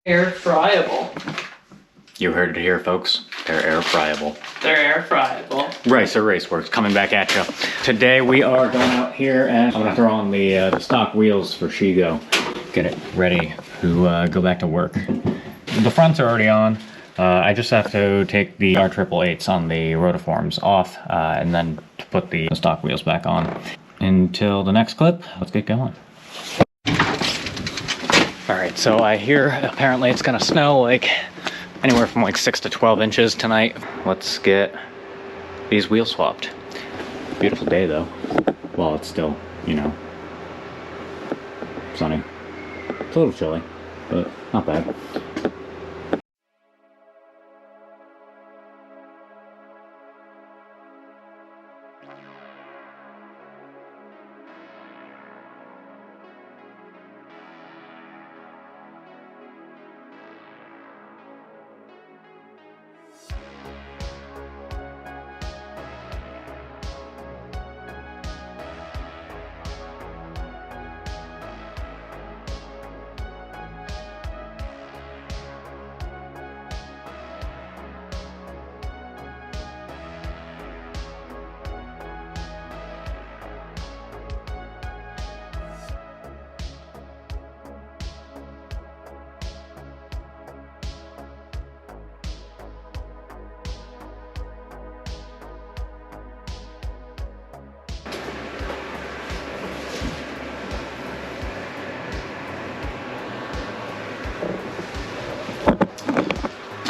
Air fryable. You heard it here, folks. They're air fryable. They're air fryable. Racer Raceworks coming back at you. Today we are going out here and I'm gonna throw on the stock wheels for Shigo. Get it ready to go back to work. The fronts are already on. I just have to take the R888s on the rotiforms off and then to put the stock wheels back on. Until the next clip, let's get going. Alright, so I hear apparently it's gonna snow like anywhere from like 6 to 12 inches tonight. Let's get these wheels swapped. Beautiful day though. Well, it's still, you know, sunny. It's a little chilly, but not bad.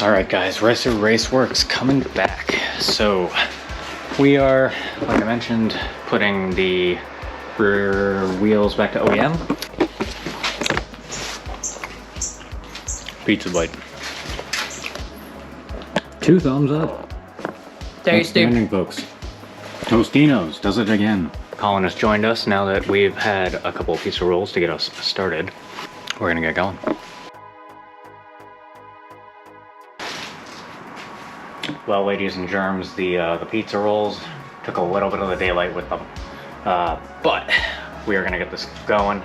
Alright guys, Racer Raceworks coming back. So, we are, like I mentioned, putting the rear wheels back to OEM. Pizza bite. 2 thumbs up. Tasty. Outstanding, folks. Tostinos does it again. Colin has joined us now that we've had a couple of pizza rolls to get us started. We're gonna get going. Well, ladies and germs, the pizza rolls took a little bit of the daylight with them, but we are gonna get this going.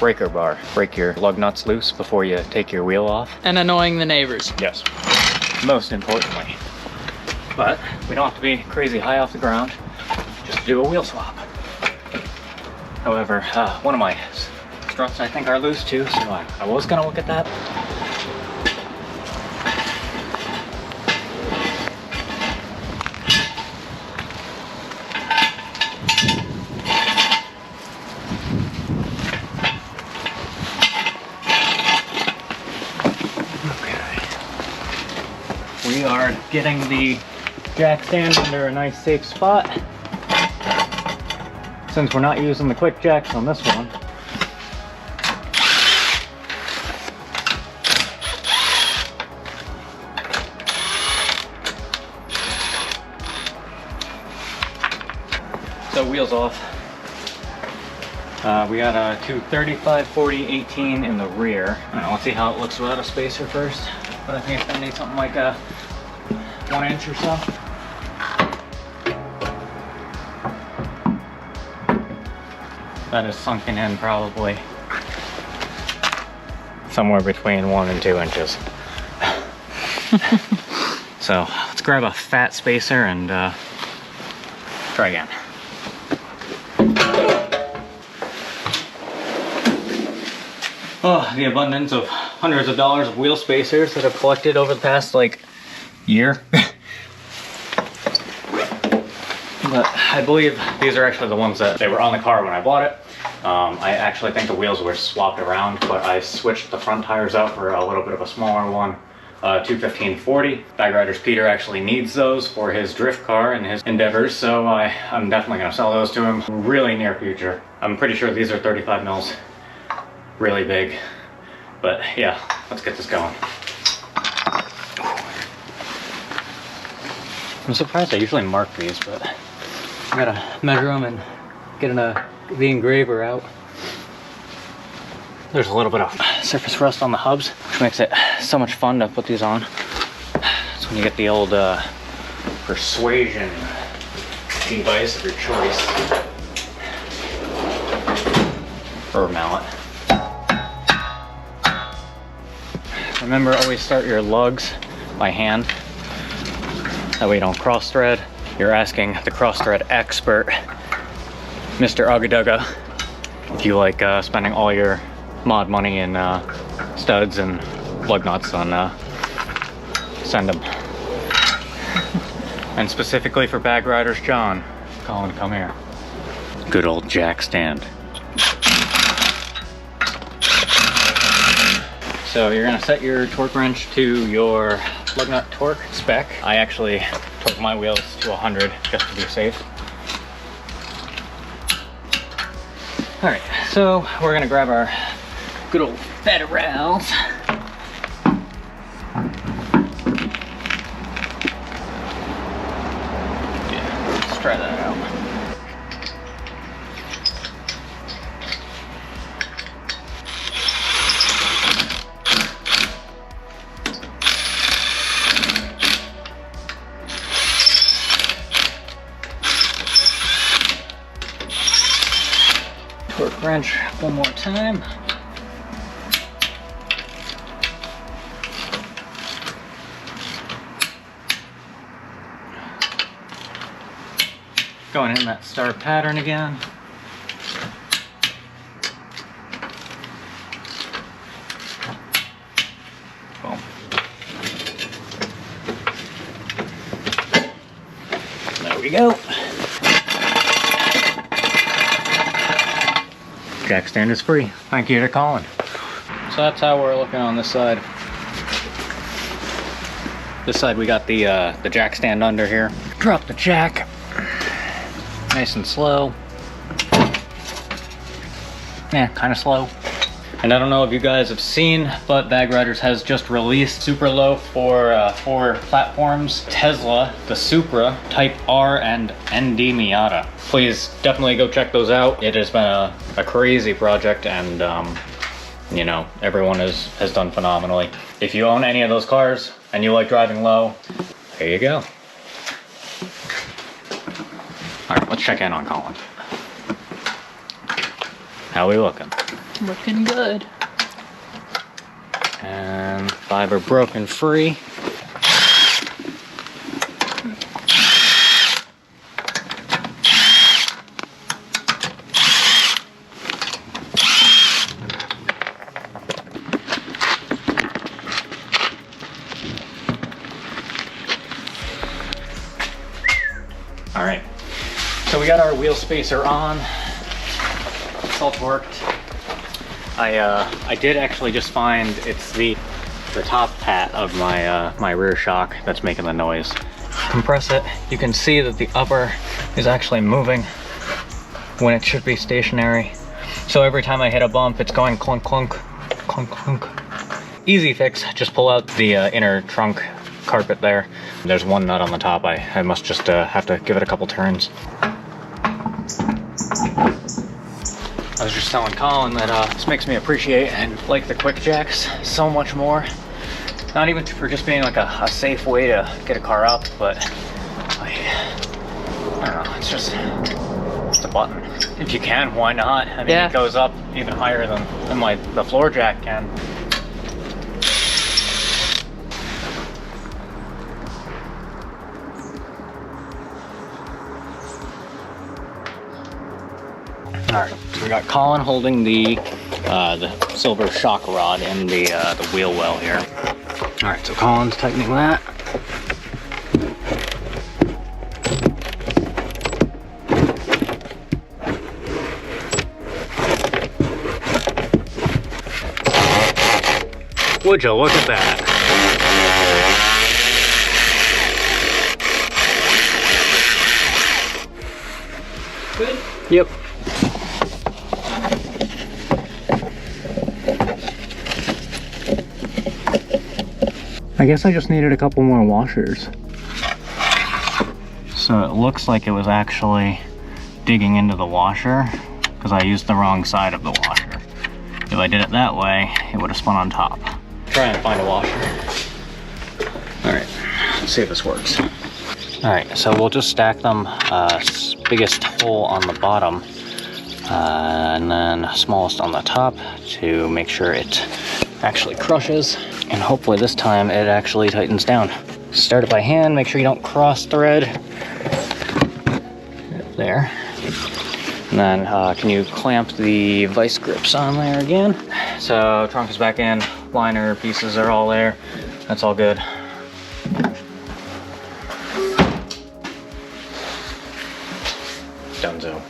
Breaker bar. Break your lug nuts loose before you take your wheel off. And annoying the neighbors. Yes. Most importantly. But we don't have to be crazy high off the ground just to do a wheel swap. However, one of my struts I think are loose too, so I was gonna look at that. We are getting the jack stand under a nice safe spot. Since we're not using the quick jacks on this one. So wheels off. We got a 235, 40, 18 in the rear. Let's see how it looks without a spacer first. But I think it's gonna need something like a 1 inch or so. That is sunken in probably somewhere between 1 and 2 inches. So let's grab a fat spacer and try again. Oh, the abundance of hundreds of dollars of wheel spacers that I've collected over the past like year. But I believe these are actually the ones that they were on the car when I bought it. I actually think the wheels were swapped around, but I switched the front tires out for a little bit of a smaller one. 215/40. Bag Riders Peter actually needs those for his drift car and his endeavors, so I'm definitely gonna sell those to him really near future. I'm pretty sure these are 35 mils. Really big. But yeah, let's get this going. I'm surprised I usually mark these, but I gotta measure them and get the engraver out. There's a little bit of surface rust on the hubs, which makes it so much fun to put these on. That's when you get the old persuasion device of your choice. Or mallet. Remember, always start your lugs by hand. That way you don't cross thread. You're asking the cross thread expert, Mr. Ugadugga, if you like spending all your mod money in studs and lug nuts, on send them. And specifically for bag riders, John, Colin, come here. Good old jack stand. So you're gonna set your torque wrench to your lug nut torque spec. I actually torque my wheels to 100 just to be safe. All right, so we're gonna grab our good old federals. Yeah, let's try that out. Torque wrench one more time. Going in that star pattern again. Boom. There we go. Jack stand is free. Thank you to Colin. So that's how we're looking on this side. This side we got the jack stand under here. Drop the jack. Nice and slow. Yeah, kind of slow. And I don't know if you guys have seen, but Bag Riders has just released super low for 4 platforms. Tesla, the Supra, Type R, and ND Miata. Please definitely go check those out. It has been a crazy project, and you know, everyone has done phenomenally. If you own any of those cars and you like driving low, there you go. All right, let's check in on Colin. How we looking? Looking good. And fiber broken free. All right, so we got our wheel spacer on. It's all torqued. I did actually just find it's the top pat of my rear shock that's making the noise. Compress it, you can see that the upper is actually moving when it should be stationary. So every time I hit a bump, it's going clunk, clunk, clunk, clunk. Easy fix, just pull out the inner trunk carpet there. There's one nut on the top. I must just have to give it a couple turns. I was just telling Colin that this makes me appreciate and like the quick jacks so much more. Not even for just being like a safe way to get a car up, but I don't know, it's just a button. If you can, why not? I mean, yeah. It goes up even higher than the floor jack can. All right, so we got Colin holding the silver shock rod in the wheel well here. All right, so Colin's tightening that. Would you look at that? Good? Yep. I guess I just needed a couple more washers. So it looks like it was actually digging into the washer because I used the wrong side of the washer. If I did it that way, it would have spun on top. Try and find a washer. All right, let's see if this works. All right, so we'll just stack them biggest hole on the bottom and then smallest on the top to make sure it actually crushes. And hopefully this time it actually tightens down. Start it by hand, make sure you don't cross thread. There. And then can you clamp the vice grips on there again? So trunk is back in, liner pieces are all there. That's all good. Donezo.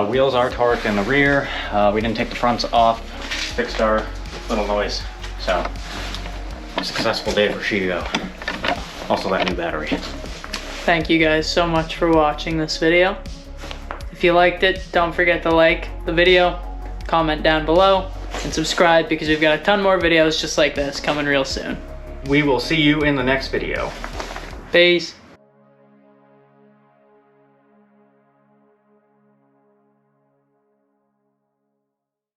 Wheels are torqued in the rear. We didn't take the fronts off, fixed our little noise. So, successful day for Shigo. Also that new battery. Thank you guys so much for watching this video. If you liked it, don't forget to like the video, comment down below, and subscribe because we've got a ton more videos just like this coming real soon. We will see you in the next video. Peace.